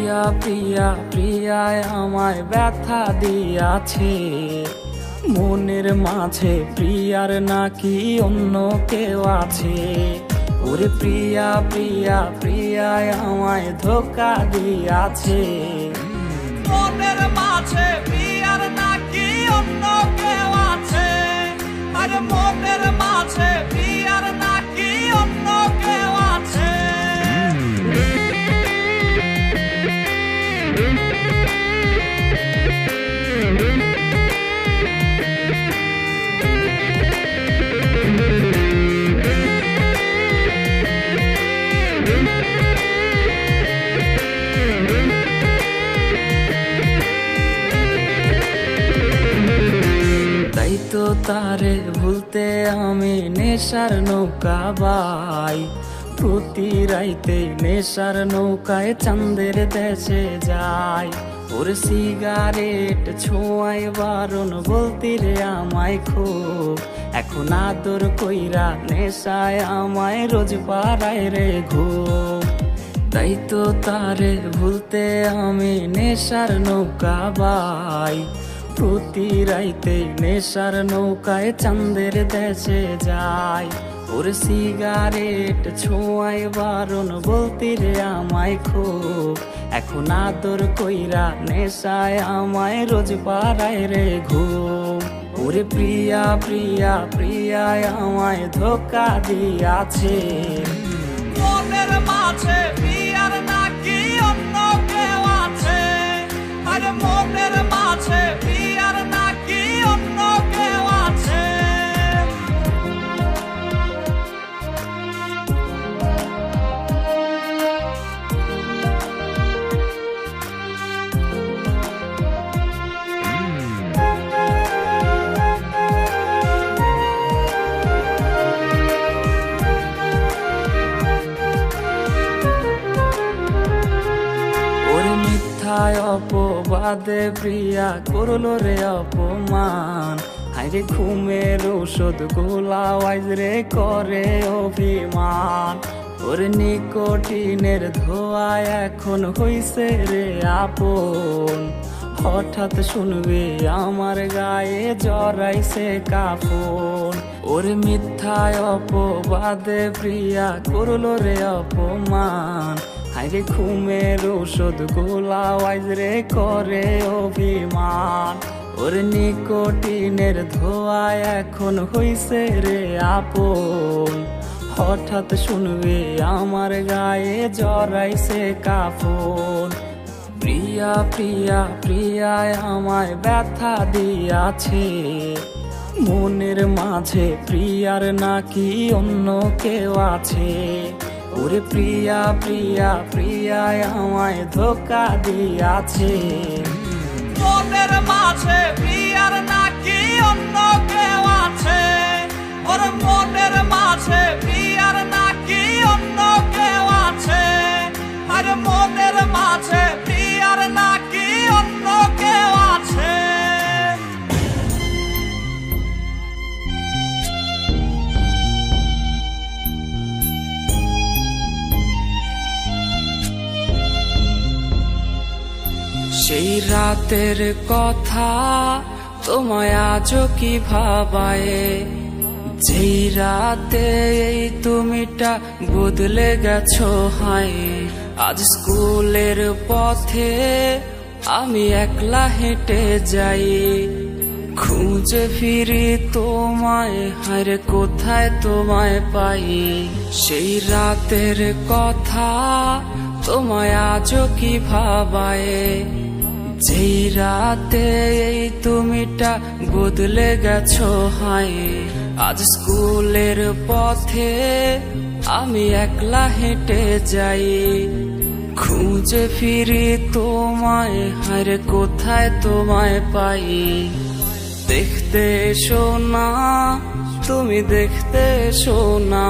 প্রিয়া প্রিয়া প্রিয়ায় আমায় ব্যথা দিয়াছে, মনের মাঝে প্রিয়ার নাকি অন্য কেউ আছে। ওরে প্রিয়া প্রিয়া প্রিয়ায় আমায় ধোঁকা দিয়াছে, মনের মাঝে প্রিয়ার নাকি অন্য কেউ আছে। আরে মনের মাঝে প্রিয়ার নাকি অন্য কেউ আছে। তাই তো তারে ভুলতে আমি নেশার নৌকা বাই, প্রতি রাইতে নেশার নৌকায় চাঁদের দেশে যাই। ওর সিগারেট ছোঁয়াই বারণ বলতি রে আমায় খুব, এখন আদর কইরা নেশায় আমায় রোজ পাড়ায় রে ঘুম। তাই তো তারে ভুলতে আমি নেশার নৌকা বাই, প্রতি রাইতে নেশার নৌকায় চাঁদের দেশে যাই। ওর সিগারেট ছোঁয়াই বারণ বলতি রে আমায় খুব, এখন আদর কইরা নেশায় আমায় রোজ পাড়ায় রে ঘুম। ওরে প্রিয়া প্রিয়া প্রিয়ায় আমায় ধোঁকা দিয়াছে, মনের মাঝে প্রিয়ার নাকি অন্য কেউ আছে। আরে মনের মাঝে প্রিয়ার নাকি অন্য কেউ আছে। অপবাদে প্রিয়া করলো রে অপমান, হাইরে ঘুমের ঔষধ গোলাওয়াইজ রে করে অভিমান। ওর নিকোটিনের ধোয়া এখন হইছে রে আপন, হঠাৎ শুনবে আমার গায়ে জড়াইছে কাফন। ওর মিথ্যায় অপবাদে প্রিয়া করলো রে অপমান, হাইরে ঘুমের ঔষধ গোলাওয়াইজ রে করে অভিমান। ওর নিকোটিনের ধোয়া এখন হইছে রে আপন, হঠাৎ শুনবে আমার গায়ে জড়াইছে কাফন। প্রিয়া প্রিয়া প্রিয়ায় আমায় ব্যথা দিয়াছে, মনের মাঝে প্রিয়ার নাকি অন্য কেউ আছে। ওরে প্রিয়া প্রিয়া প্রিয়ায় আমায় ধোঁকা দিয়াছে, মনের মাঝে প্রিয়ার নাকি অন্য কেউ আছে। ওর মনের মাঝে প্রিয়ার নাকি অন্য কেউ আছে। আরে মনের মাঝে প্রিয়ার নাকি অন্য কেউ আছে। সেই রাতের কথা তোমায় আজও কি ভাবায়, যেই রাতে এই তুমিটা বদলে গেছো হায়। আজ স্কুলের পথে আমি একলা হেঁটে যাই, খুঁজে ফিরি তোমায়, হায়রে কোথায় তোমায় পাই। সেই রাতের কথা তোমায় আজও কি ভাবায়, যেই রাতে এই তুমিটা বদলে গেছো হায়। আজ স্কুলের পথে আমি একলা হেঁটে যাই, খুঁজে ফিরি তোমায়, হায়রে কোথায় তোমায় পাই। দেখতে এসো না তুমি, দেখতে এসো না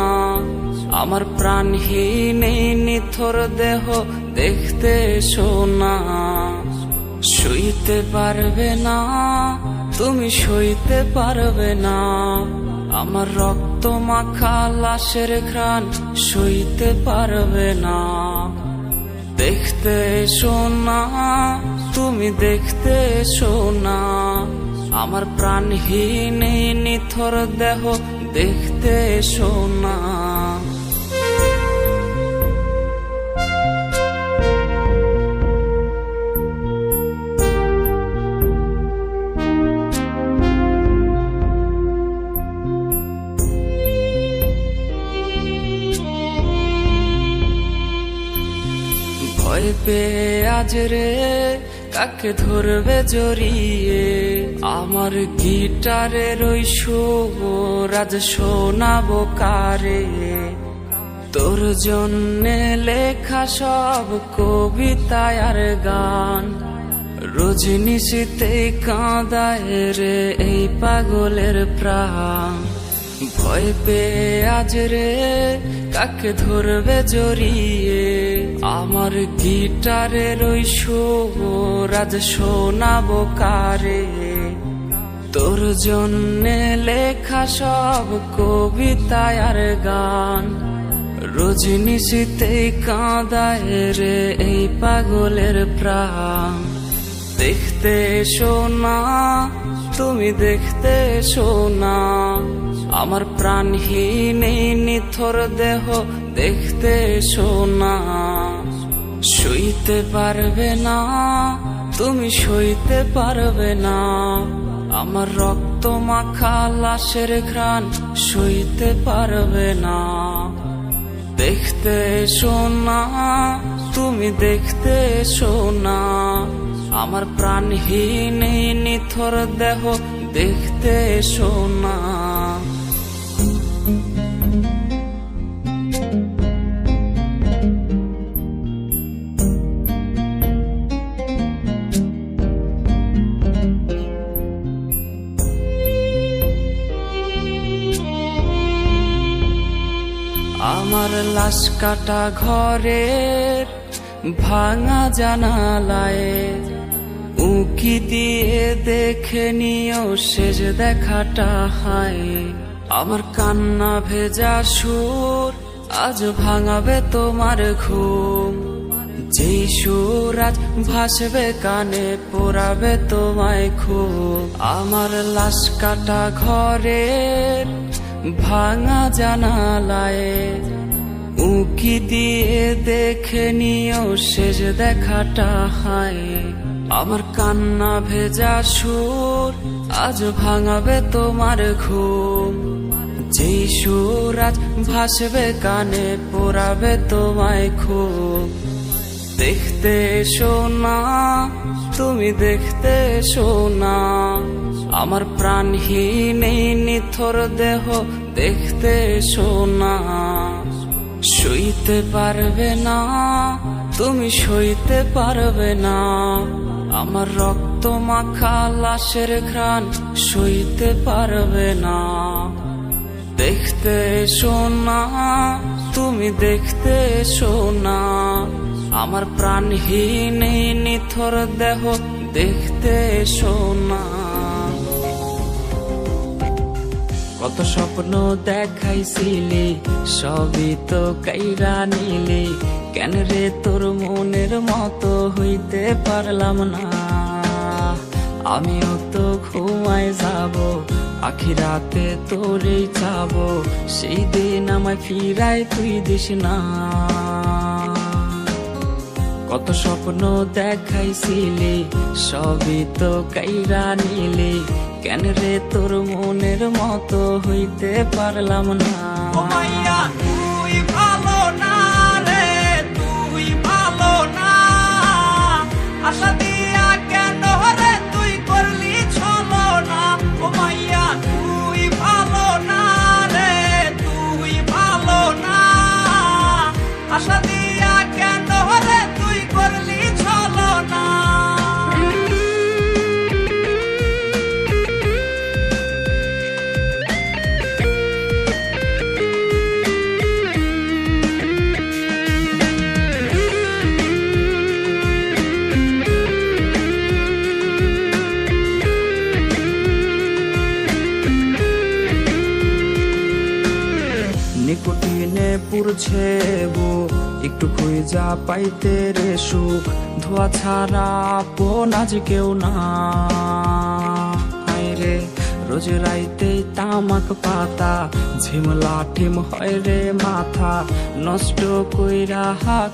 আমার প্রাণহীন এই নিথর দেহ, দেখতে এসো না। সইতে পারবে না তুমি, সইতে পারবে না আমার রক্ত মাখা লাশের ঘ্রাণ, সইতে পারবে না। দেখতে সোনা তুমি দেখতে সোনা আমার প্রাণহীন এই নিথর দেহ দেখতে সোনা। ভয় পেয়ে আজ রে কাকে ধরবে জড়িয়ে আমার গিটারের ওই সুর আজ শোনাবো কারে। তোর জন্যে লেখা সব কবিতা আর গান রজনীশীতে কাঁদায় রে এই পাগলের প্রাণ। ভয় পেয়ে আজ রে কাকে ধরবে জড়িয়ে আমার গিটারের ওই সুর আজ শোনাবো কারে। তোর জন্যে লেখা সব কবিতা আর গান রজনীশীতে কাঁদায় রে এই পাগলের প্রাণ। দেখতে সোনা তুমি দেখতে সোনা আমার প্রাণহীন এই নিথর দেহ দেখতে সোনা। সইতে পারবে না তুমি সইতে পারবে না আমার রক্ত মাখা লাশের ঘ্রাণ সইতে পারবে না। দেখতে সোনা তুমি দেখতে সোনা আমার প্রাণহীন এই নিথর দেহ দেখতে সোনা। আমার লাশ কাটা ঘরের ভাঙা জানালায় উকি দিয়ে দেখে নিও শেষ দেখাটা হায়। আমার কান্না ভেজা সুর আজ ভাঙাবে তোমার ঘুম যেই সুর আজ ভাসবে কানে পোড়াবে তোমায় খুব। আমার লাশ কাটা ঘরের ভাঙা জানালায় উকি দিয়ে দেখে নিও শেষ দেখাটা হায়। আমার কান্না ভেজা সুর আজ ভাঙাবে তোমার ঘুম যেই সুর আজ ভাসবে কানে পোড়াবে তোমায় খুব। দেখতে সোনা তুমি দেখতে সোনা আমার প্রাণহীন এই নিথর দেহ দেখতে সোনা। সইতে পারবে না তুমি সইতে পারবে না আমার রক্ত মাখা লাশের ঘ্রাণ সইতে পারবে না। দেখতে সোনা তুমি দেখতে সোনা আমার প্রাণহীন এই নিথর দেহ দেখতে সোনা। কত স্বপ্ন দেখাইছিলি সবই তো কাইরা নিলি কেন রে তোর মনের মতো হইতে পারলাম না। আমিও তো ঘুমায় যাব আখিরাতে তোরেই চাবো সেই দিন আমায় ফিরাই তুই দিস না। কত স্বপ্ন দেখাইছিলি সবই তো কাইরা নিলি কেন রে তোর মনের মতো হইতে পারলাম না। ও মাইয়া তুই ভালো না রে তুই ভালো না আশা দিয়া কেন রে তুই করলি ছলো না। ও মাইয়া তুই ভালো না রে তুই ভালো না আশা দিয়া কেন রে তুই করলি ছলো না। নিকোটিনে পুরছে একটু খুঁজা পাইতে রে সুখ, ধোয়া ছাড়া আপন আজ কেউ না। রে রোজ রাইতে তামাক পাতা, ঝিমলা ঠিম হয় রে মাথা, নষ্ট কইরা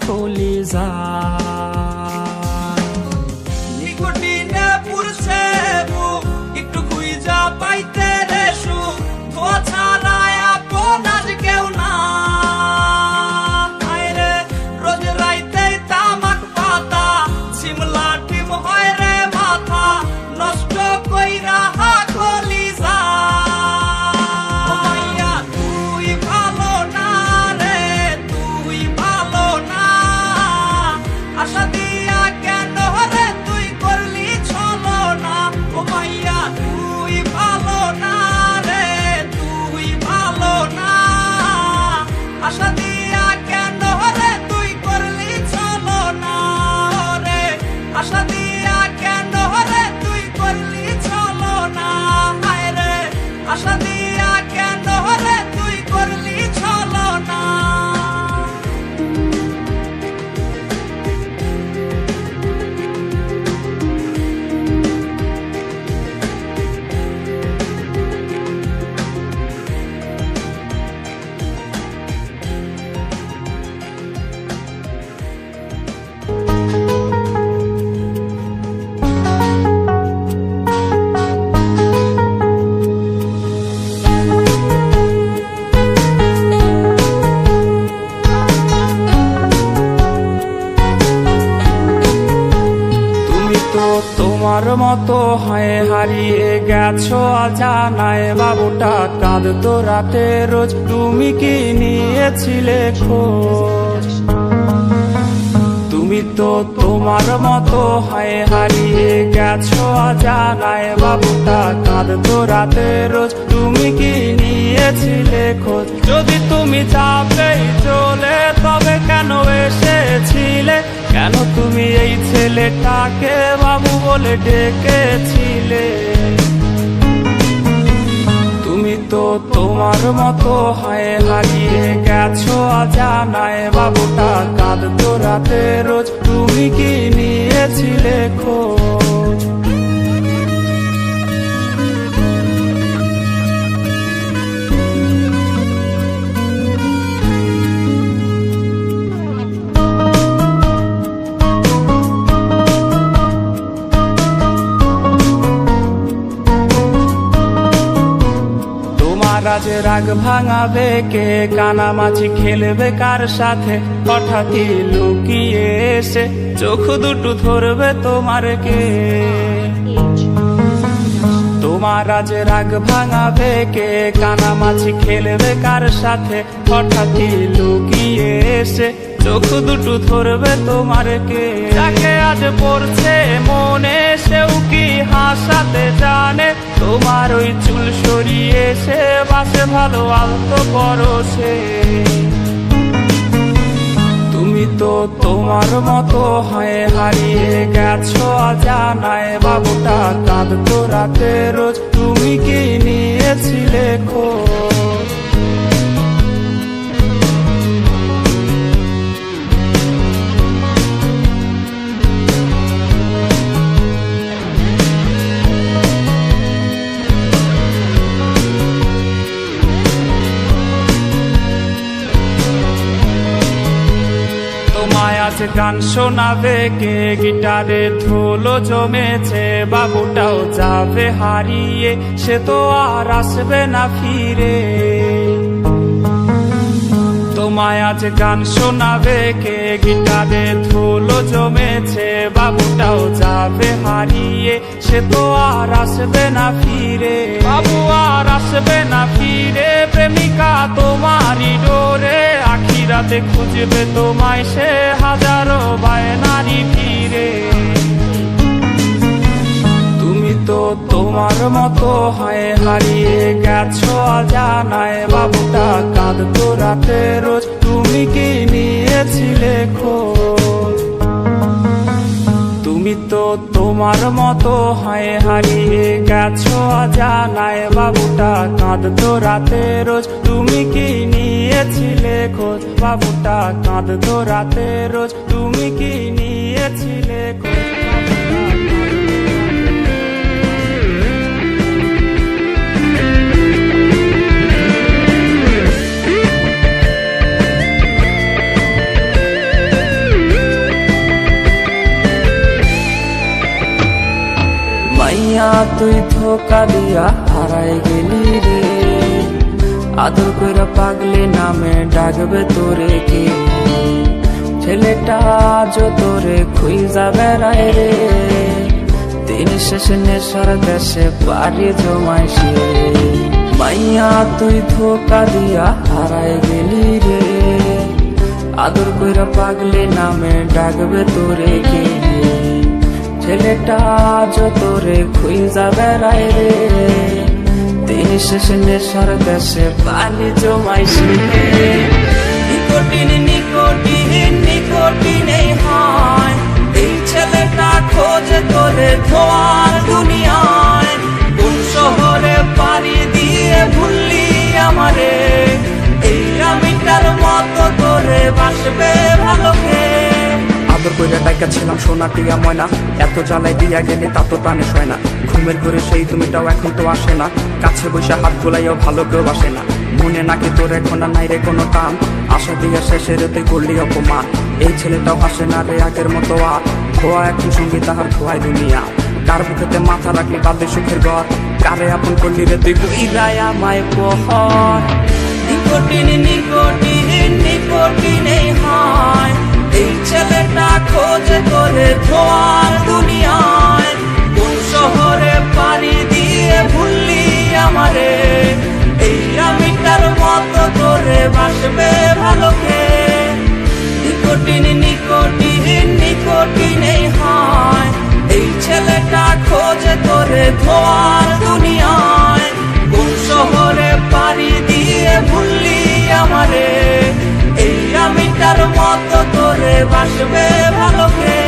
কলিজা। নিকোটিনে পুরছে বুক, একটু খুঁজা পাইতে রে সুখ, ধোয়া ছাড়া আপন আজ কেউ না। আইরে রোজ রাইতে তামাক পাতা, ঝিমলা ঠিম হয় রে মাথা, নষ্ট কইরা কলিজা। ও মাইয়া তুই ভালো না রে, তুই ভালো না, আশা দিয়া কেন রে তুই করলি ছলনা। ও মাইয়া তুই ভালো না রে, তুই ভালো না, আশা দিয়া কেন রে তুই করলি ছলনা। রে আশা দিয়া কেন রে তুই করলি ছলনা। হায় রে আশা দিয়া কেন রে তুই করলি ছলনা। তোমার মতো হয় হারিয়ে গেছো অজানায়, বাবুটা কাঁদতো রাতে রোজ, তুমি কি নিয়েছিলে খোঁজ? তুমি তো তোমার মতো হয় হারিয়ে গেছো অজানায়, বাবুটা কাঁদতো রাতে রোজ, তুমি কি নিয়েছিলে খোঁজ? যদি তুমি যাবেই চলে তবে কেন এসেছিলে? কেন তুমি এই ছেলেটাকে বাবু বলে ডেকেছিলে? তুমি তো তোমার মতো হয় হারিয়ে গেছো অজানায়, বাবুটা কাঁদতো রাতে রোজ, তুমি কি নিয়েছিলে খোঁজ? রাজ রাগ ভাঙাবে কে, কানামাছি খেলবে কার সাথে, হঠাৎই লুকিয়ে এসে চোখ দুটো ধরবে তোমার কে? তোমার আজ রাগ ভাঙাবে কে, কানামাছি খেলবে কার সাথে, হঠাৎই লুকিয়ে এসে চোখ দুটো ধরবে তোমার কে? যাকে আজ পড়ছে মনে সেও কি হাসাতে জানে, তোমার ওই চুল সরিয়ে সে বাসে ভালো আলতো পরশে। তুমি তো তোমার মতো হয় হারিয়ে গেছো অজানায়, বাবুটা কাঁদতো রাতে রোজ, তুমি কি নিয়েছিলে খোঁজ? আজ গান শোনাবে কে, গিটারে ধুলো জমেছে, বাবুটাও যাবে হারিয়ে, সে তো আর আসবে না ফিরে। তোমায় আজ গান শোনাবে কে, গিটারে ধুলো জমেছে, বাবুটাও যাবে হারিয়ে, সে তো আর আসবে না ফিরে। বাবু আর আসবে না ফিরে, প্রেমিকা তোমারই ডোরে, আখিরাতে খুঁজবে তোমায় সে হাজারো বায়নারি ফিরে। তুমি তো তোমার মতো হয় হারিয়ে গেছো অজানায়, বাবুটা কাঁদতো রাতে রোজ, তুমি কি নিয়েছিলে খোঁজ? তুমি তো তোমার মতো হয় হারিয়ে গেছো অজানায় বাবুটা কাঁদতো রাতে রোজ তুমি কি নিয়েছিলে খোঁজ বাবুটা কাঁদতো রাতে রোজ তুমি কি নিয়েছিলে খোঁজ মাইয়া তুই ধোকা দিয়া হারাই গেলি রে আদর কইরা পাগলি নামে ডাকবে তোরে কে ছেলেটা আজ তোরে খুঁজা বেড়ায় রে দিন শেষে নেশার দেশে পারি জমাইছে মাইয়া তুই ধোকা দিয়া হারাই গেলি রে আদর কইরা পাগলি নামে ডাকবে তোরে কে ছেলেটা আজ তোরে খুঁজা বেড়ায় রে দিন শেষে নেশার দেশে পানি জমাইছে নিকোটিন নিকোটিন নিকোটিন এই হয় এই ছেলেটা খোঁজে তোরে ধোয়ার দুনিয়ায় কোন শহরে পাড়ি দিয়ে ভুললি আমারে এই আমিটার মতো তোরে বাসবে ভালোকে আদর কইরা ডাইকা ছিলাম সোনা টিয়া ময়না এত জ্বালাই দিয়া গেলে তা তো প্রাণে সয় না ঘুমের ঘরে সেই তুমিটাও এখন তো আসে না কাছে বসে হাত গোলাইও ভালো কেউ আসে না মনে নাকি তোর এখন আর নাই রে কোনো টান আশা দিয়া শেষের তুই করলি অপমান এই ছেলেটাও হাসে না রে আগের মতো আর খোয়া এখন সঙ্গী তাহার খোয়াই দুনিয়া কার বুকেতে মাথা রাখলি বাদে সুখের ঘর কারে আপন করলি রে তুই বুইরাই আমায় পহর নিকোটিন নিকোটিন নিকোটিন এই হয় এই ছেলেটা খোঁজে তোরে ধোয়ার দুনিয়ায় কোন শহরে পাড়ি দিয়ে ভুললি আমারে এই আমিটার মতো তোরে বাসবে ভালোকে নিকোটিন নিকোটিন নিকোটিন এই হয় এই ছেলেটা খোঁজে তোরে ধোয়ার দুনিয়ায় কোন শহরে পাড়ি দিয়ে ভুললি আমারে এই আমিটার মতো তোরে বাসবে ভালোকে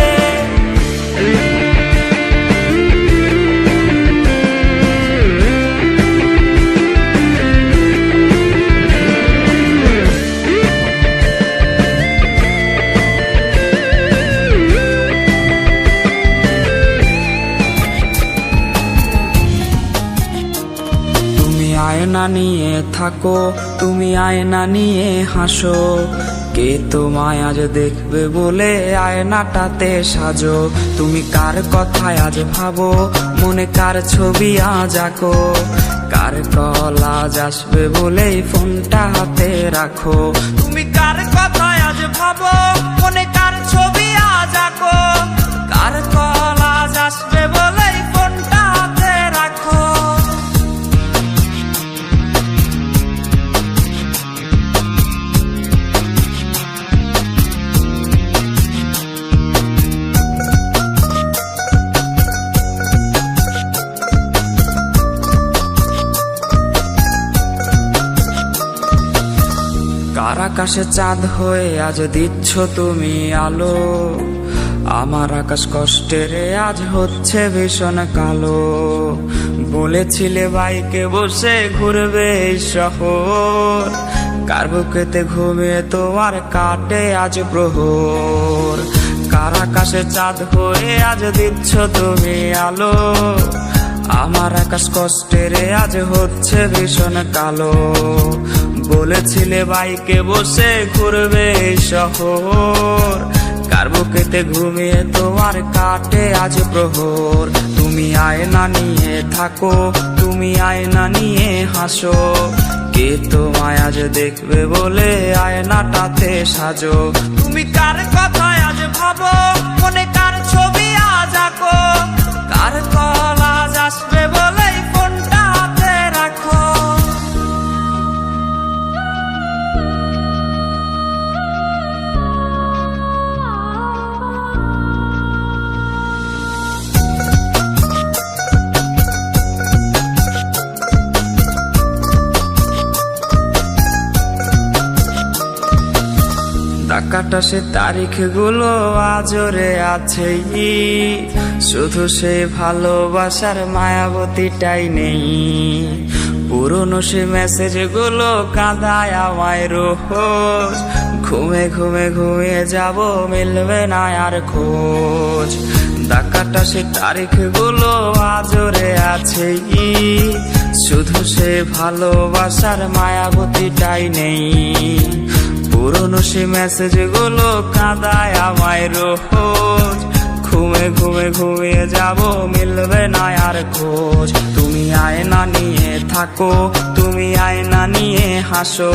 আয়না নিয়ে থাকো তুমি আয়না নিয়ে হাসো কে তোমায় আজ দেখবে বলে আয়নাটাতে সাজো তুমি কার কথায় আজ ভাবো মনে কার ছবি আজ আঁকো কার কল আজ আসবে বলে ফোনটা হাতে রাখো তুমি কার কথায় আজ ভাবো মনে কার ছবি আজ আঁকো কার কল আজ আসবে বলে ফোনটা হাতে রাখো কার আকাশে চাঁদ হয়ে আজ দিচ্ছ তুমি আলো আমার আকাশ কষ্টেরে আজ হচ্ছে ভীষণ কালো বলেছিলে বাইকে বসে ঘুরবে এই শহর কার বুকেতে ঘুমিয়ে তোমার কাটে আজ প্রহর কার আকাশে চাঁদ হয়ে আজ দিচ্ছ তুমি আলো আমার আকাশ কষ্টেরে আজ হচ্ছে ভীষণ কালো বলেছিলে বাইকে বসে ঘুরবে এই শহর কার বুকেতে ঘুমিয়ে তোমার কাটে আজ প্রহর তুমি আয়না নিয়ে থাকো তুমি আয়না নিয়ে হাসো কে তোমায় আজ দেখবে বলে আয়নাটাতে সাজো তুমি কার কথায় আজ ভাবো মনে কার ছবি আজ আঁকো কার কল আজ আসবে বলে ফোনটা হাতে রাখো টাকা কাটা সে তারিখ গুলো আজরে আছে, শুধু সে ভালোবাসার মায়াবতীটাই নেই। পুরনো সে মেসেজ গুলো কাঁদায় আমায় রোজ, ঘুমে ঘুমে ঘুমিয়ে যাব মিলবে না আর খোঁজ। ডাকাটা সে তারিখ গুলো আজরে আছে, শুধু সে ভালোবাসার মায়াবতীটাই নেই। পুরনো সে মেসেজ গুলো কাঁদায় আমায় রোজ, ঘুমে ঘুমে ঘুমিয়ে যাব মিলবে না আর খোঁজ। তুমি আয়না নিয়ে থাকো, তুমি আয়না নিয়ে হাসো,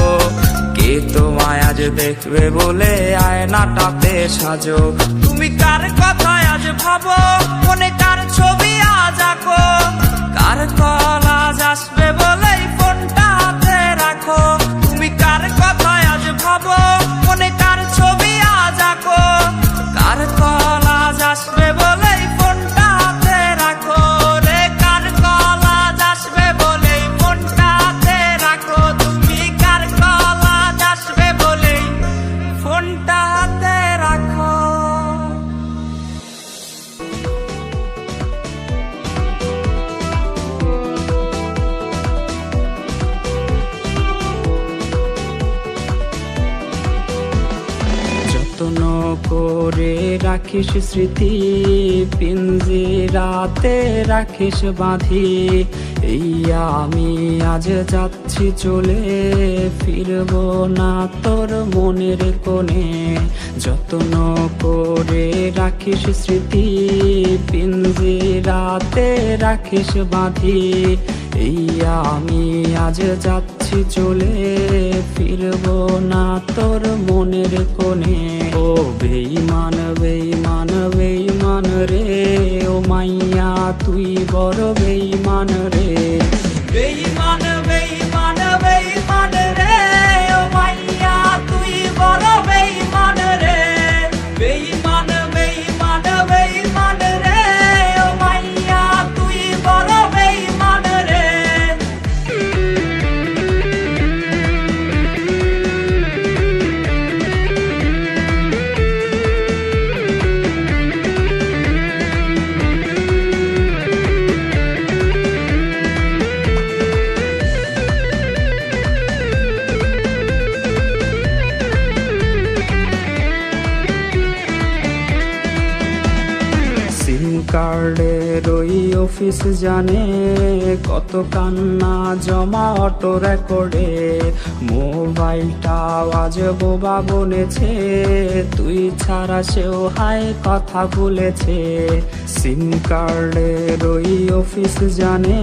কে তোমায় আজ দেখবে বলে আয়নাটাতে সাজো। তুমি কার কথায় আজ ভাবো, মনে কার ছবি আজ আঁকো, কার কল আজ আসবে বলেই ফোনটা হাতে রাখো। তুমি কার কথায় আজ ভাবো, মনে কার ছবি আজ আঁকো, কার কল আজ আসবে বলেই ফোনটা হাতে রাখো রে। কার কল আজ আসবে বলেই ফোনটা হাতে রাখো, তুমি কার কল আজ আসবে বলেই ফোনটা হাতে রাখো। যত্ন করে রাখিস স্মৃতি, পিঞ্জিরাতে রাখিস বাঁধি। এই আমি আজ যাচ্ছি চলে, ফিরব না তোর মনের কোণে। যত্ন করে রাখিস স্মৃতি, পিঞ্জিরাতে রাখিস বাঁধি। এই আমি আজ যাচ্ছি চলে, ফিরব না তোর মনের কোণে। ও বেঈমান বেঈমান বেঈমান রে, ও মাইয়া তুই বড় বেঈমান রে। বেঈমান বেঈমান বেঈমান রে, ও মাইয়া তুই বড় বেঈমান রে। বেঈমান বেঈমান বেঈমান রে, ও মাইয়া তুই বড় বেঈমান রে। সিম কার্ডের ওই অফিস জানে, কত কান্না জমা অটো রেকর্ডে। মোবাইলটা আজ বোবা বনেছে, তুই ছাড়া সেও হায় কথা বলেছে। সিম কার্ডের ওই অফিস জানে,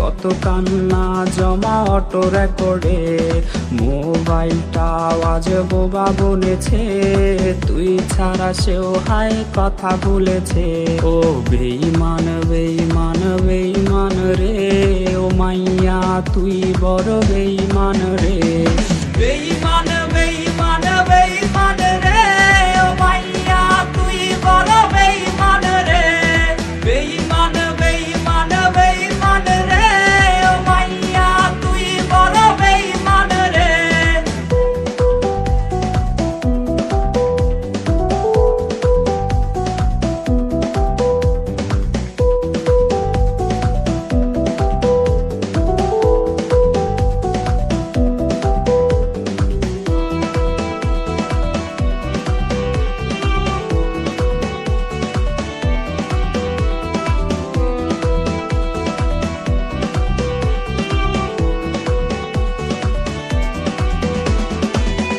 কত কান্না জমা অটো রেকর্ডে। মোবাইলটা আজ বোবা বনেছে, তুই ছাড়া সেও হায় কথা বলেছে। ও বেঈমান বেঈমান বেঈমান রে, ও মাইয়া তুই বড় বেঈমান রে। বেঈমান বেঈমান বেঈমান রে, ও মাইয়া তুই বড় বেঈমান রে। বেঈমান বেঈমান বেঈমান রে, ও মাইয়া তুই বড় বেঈমান রে।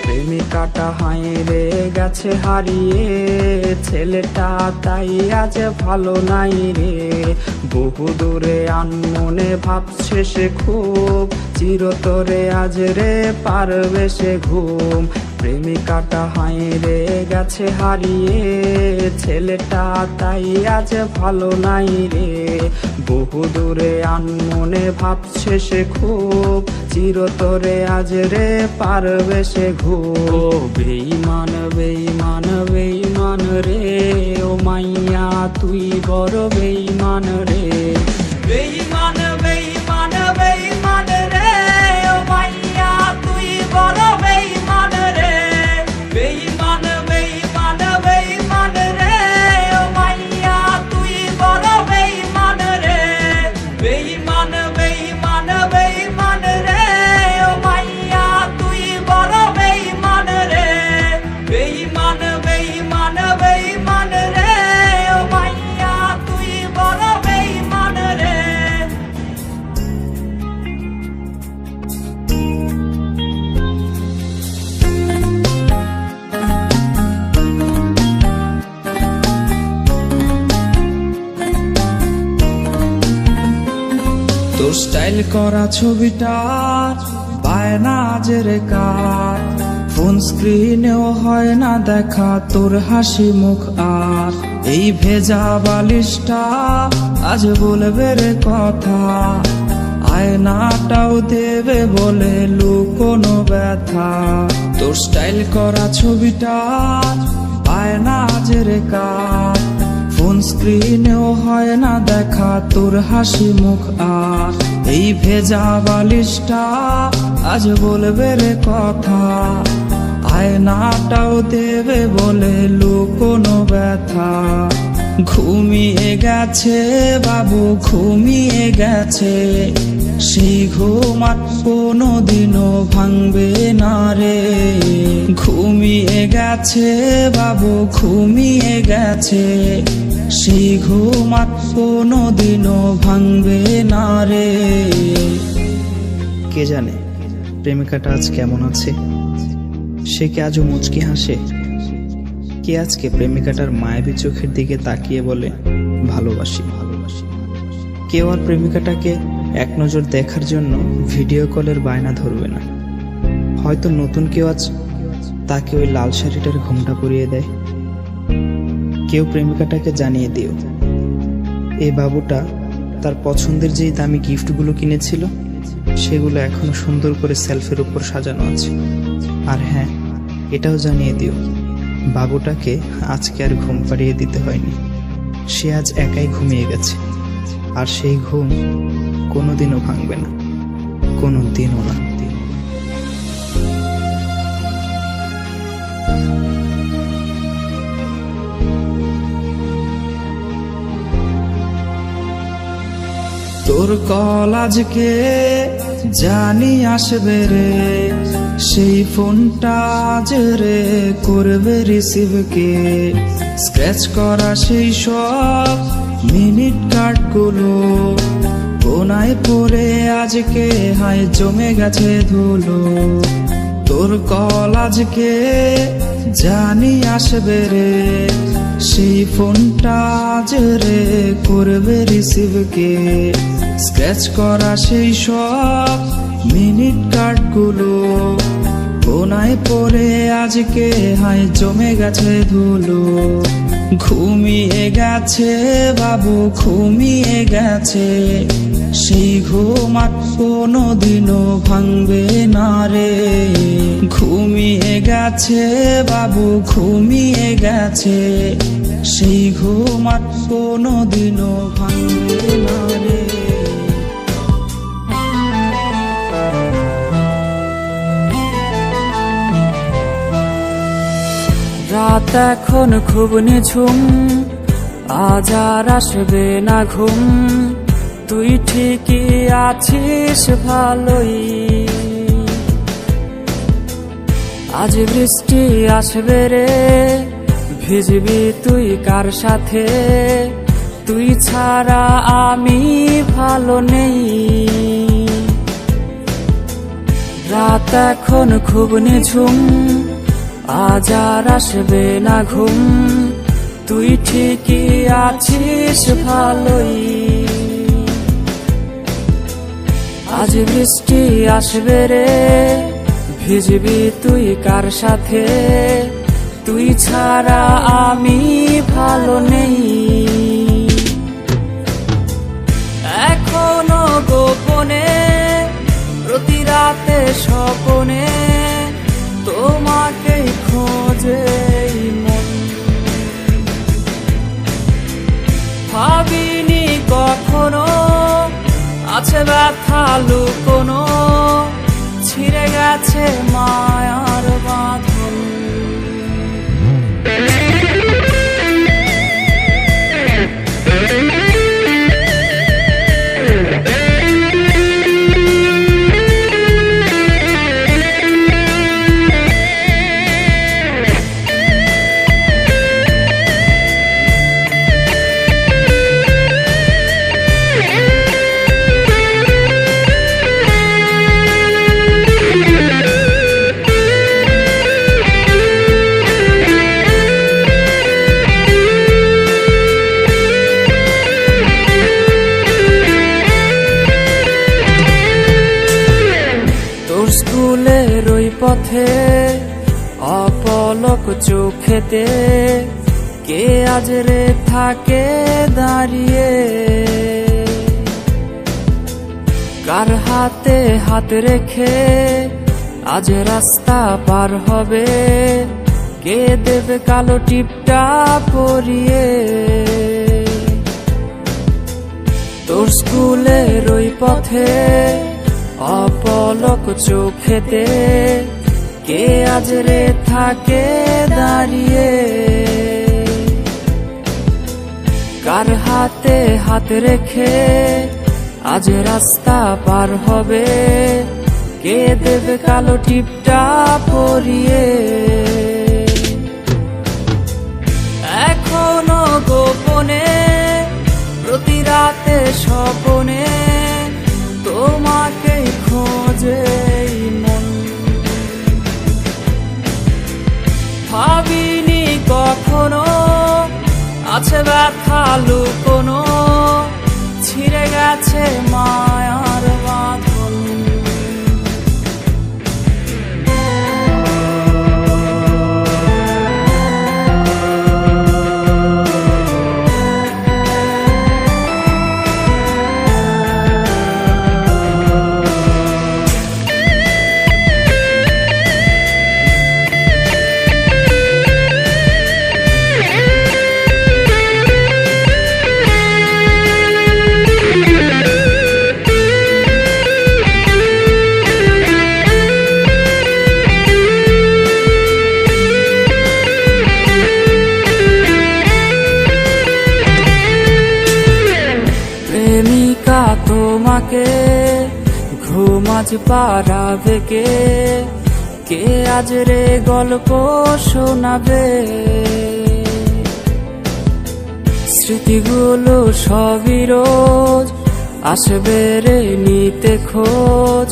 প্রেমিকাটা হায়রে গেছে হারিয়ে, ছেলেটা তাই আজ ভালো নাই রে। বহু দূরে আনমনে ভাবছে সে খুব, চিরতরে আজ রে পারবে সে ঘুম। প্রেমিকাটা হায়রে গেছে হারিয়ে, ছেলেটা তাই আজ ভালো নাই রে। বহু দূরে আনমনে ভাবছে সে খুব, চিরতরে আজ রে পারবে সে ঘুম। ও বেঈমান বেঈমান বেঈমান রে, ও মাইয়া তুই বড় বেঈমান রে। বেঈমান বেঈমান বেঈমান রে, ও মাইয়া তুই বড় বেঈমান রে। বেঈমান তোর স্টাইল করা ছবিটা বায়না জেরে কার, ফোন স্ক্রিনেও হয় না দেখা তোর হাসি মুখ। আর এই ভেজা বালিশটা আজ বলবে রে কথা, আয়নাটাও দেবে বলে লুকোনো ব্যথা। তোর স্টাইল করা ছবিটা বায়না জেরে কার, ফোন স্ক্রিনেও হয় না দেখা তোর হাসি মুখ। আর এই ভেজা বালিশটা আজ বলবে রে কথা, আয়নাটাও দেবে বলে লুকোনো ব্যথা। ঘুমিয়ে গেছে বাবু ঘুমিয়ে গেছে, সেই ঘুম আর কোনোদিনও ভাঙবে না রে। ঘুমিয়ে গেছে বাবু ঘুমিয়ে গেছে, সেই ঘুম আর কোনোদিনও ভাঙবে না রে। কে জানে প্রেমিকাটা আজ কেমন আছে, সে কি আজও মুচকি হাসে? কে আজকে প্রেমিকাটার মায়াবী চোখের দিকে তাকিয়ে বলে ভালোবাসি ভালোবাসি? কেউ আর প্রেমিকাটাকে এক নজর দেখার জন্য ভিডিও কলের বায়না ধরবে না। হয়তো নতুন কেউ আজ তাকে ওই লাল শাড়িটার ঘোমটা পরিয়ে দেয়। কেউ প্রেমিকাটাকে জানিয়ে দিও এই বাবুটা তার পছন্দের যেই দামি গিফটগুলো কিনেছিল সেগুলো এখনো সুন্দর করে সেলফের উপর সাজানো আছে। আর হ্যাঁ, এটাও জানিয়ে দিও বাবুটাকে আজকে আর ঘুম পাড়িয়ে দিতে হয়নি, সে আজ একাই ঘুমিয়ে গেছে। আর সেই ঘুম কোনোদিনও ভাঙবে না, কোনোদিনও না। তোর কল আজকে জানি আসবে রে, সেই ফোনটা আজ রে করবে রিসিভ কে। স্ক্র্যাচ করা সেই সব মিনিট কার্ডগুলো কোনায় পড়ে আজকে হায় জমে গেছে ধুলো। তোর কল আজকে জানি আসবে রে, সেই ফোনটা আজ রে করবে রিসিভ কে। স্ক্র্যাচ করা সেই সব মিনিট কার্ডগুলো কোনায় পড়ে আজকে হায় জমে গেছে ধুলো। ঘুমিয়ে গেছে বাবু ঘুমিয়ে গেছে, সেই ঘুম আর কোনোদিনও ভাঙবে না রে। ঘুমিয়ে গেছে বাবু ঘুমিয়ে গেছে, সেই ঘুম আর কোনোদিনও ভাঙবে না রে। রাত এখন খুব নিঝুম, আজ আর আসবে না ঘুম। তুই ঠিকই আছিস ভালোই, আজ বৃষ্টি আসবে রে, ভিজবি তুই কার সাথে? তুই ছাড়া আমি ভালো নেই। রাত এখন খুব নিঝুম, আজ আর আসবে না ঘুম। তুই ঠিকই আছিস ভালোই, আজ বৃষ্টি আসবে রে, ভিজবি তুই কার সাথে? তুই ছাড়া আমি ভালো নেই। এখনো গোপনে প্রতি রাতে স্বপনে তোমাকে খোঁজে এই মন। ভাবিনি কখনো আছে ব্যথা লুকোনো, ছিঁড়ে গেছে মায়ার বাঁধন। পথে অপলক চোখেতে কে আজ রে থাকে দাঁড়িয়ে, কার হাতে হাত রেখে আজ রাস্তা পার হবে, কে দেবে কালো টিপটা পরিয়ে। তোর স্কুলের ওই পথে অপলক চোখেতে কে আজ রে থাকে দাঁড়িয়ে, কার হাতে হাত রেখে আজ রাস্তা পার হবে, কে দেবে কালো টিপটা পরিয়ে। এখনো গোপনে প্রতি রাতে স্বপনে তোমাকে খোঁজে এই মন, ভাবিনি কখনো আছে ব্যথা লুকোনো, ছিঁড়ে গেছে মায়ার বাঁধন। প্রেমিকা তোমাকে ঘুম আজ পাড়াবে কে, কে আজ রে গল্প শোনাবে, স্মৃতিগুলো সবই রোজ আসবে রে নিতে খোঁজ,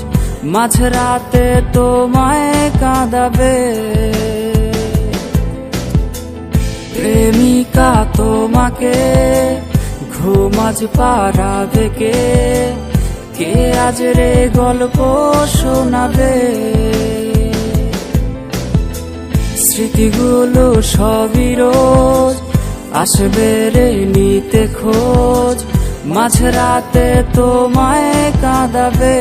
মাঝরাতে তোমায় কাঁদাবে। প্রেমিকা তোমাকে ঘুম আজ পাড়াবে কে, কে আজ রে গল্প শোনাবে, স্মৃতিগুলো সবই রোজ আসবে রে নিতে খোঁজ, মাঝরাতে তোমায় কাঁদাবে।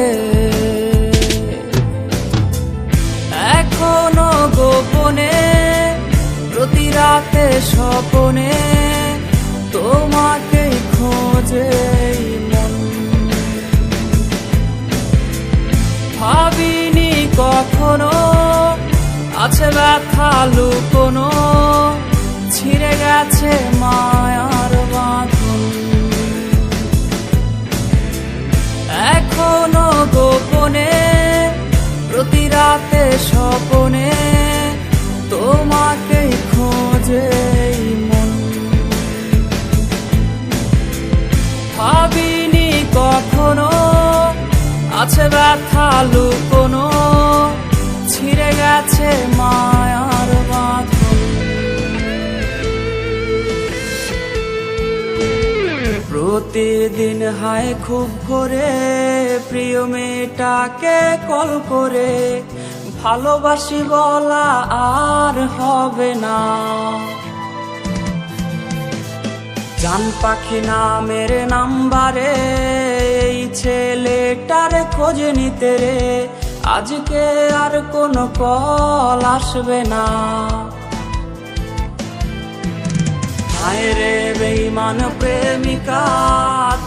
এখনো গোপনে প্রতি রাতে স্বপনে তোমাকে খোঁজে এই মন, ভাবিনি কখনো আছে ব্যথা লুকোনো, ছিঁড়ে গেছে মায়ার বাঁধন। এখনো গোপনে প্রতি রাতে স্বপনে তোমাকে খোঁজে এই মন, ভাবিনি কখনো আছে ব্যথা লুকোনো, ছিঁড়ে গেছে মায়ার বাঁধন। প্রতিদিন হায় খুব করে প্রিয় মেয়েটাকে কল করে ভালোবাসি বলা আর হবে না, জান পাখি নামের নাম্বারে এই ছেলেটার খোঁজ নিতে রে আজকে আর কোনো কল আসবে না। হায় রে বেঈমান প্রেমিকা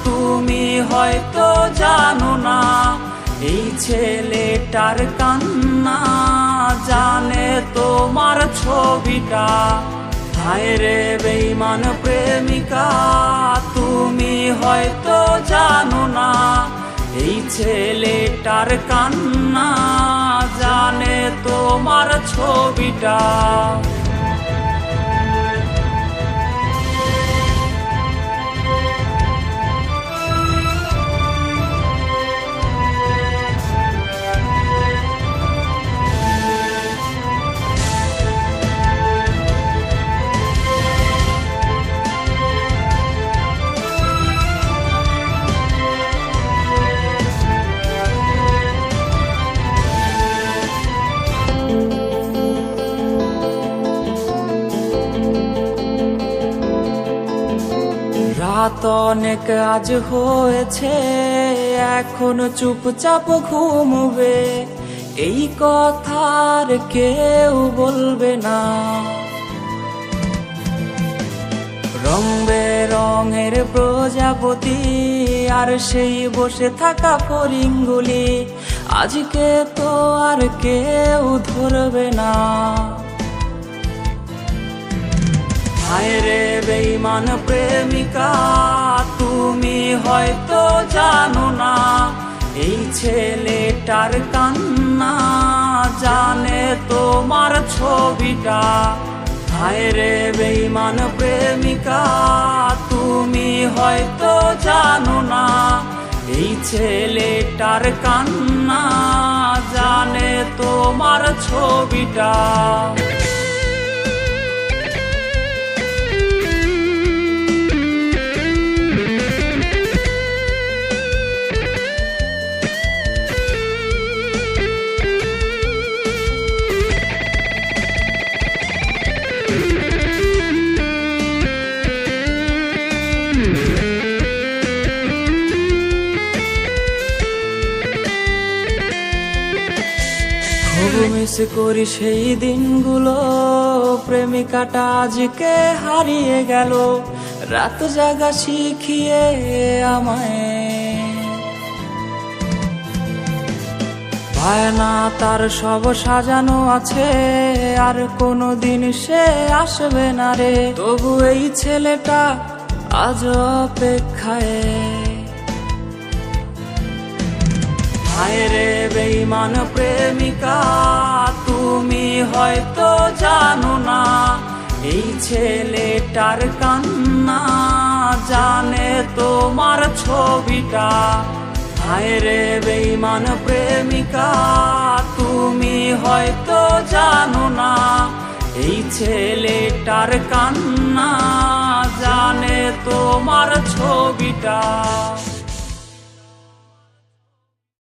তুমি হয়তো জানো না, এই ছেলেটার কান্না জানে তোমার ছবিটা। হায় রে বেঈমান প্রেমিকা তুমি হয়তো জানো না, এই ছেলেটার কান্না জানে তোমার ছবিটা। রাত অনেক আজ হয়েছে, এখন চুপচাপ ঘুমবে, এই কথার কেউ বলবে না। রং বেরঙের প্রজাপতি আর সেই বসে থাকা ফড়িংগুলি আজকে তো আর কেউ ধরবে না। হায় রে বেঈমান প্রেমিকা, তুমি হয়তো জানো না এই ছেলেটার কান্না জানে তোমার ছবিটা। হায় রে বেঈমান প্রেমিকা, তুমি হয়তো জানো না এই ছেলেটার কান্না জানে তোমার ছবিটা। খুব মিস করি সেই দিনগুলো, প্রেমিকাটা আজকে হারিয়ে গেল, রাত জাগা শিখিয়ে আমায়। বায়না তার সব সাজানো আছে, আর কোনোদিন সে আসবে না রে, তবু এই ছেলেটা আজ অপেক্ষায়। হায় রে বেঈমান প্রেমিকা, তুমি হয়তো জানো না এই ছেলেটার কান্না জানে তোমার ছবিটা। হায় রে বেঈমান প্রেমিকা, তুমি হয়তো জানো না এই ছেলেটার কান্না জানে তোমার ছবিটা।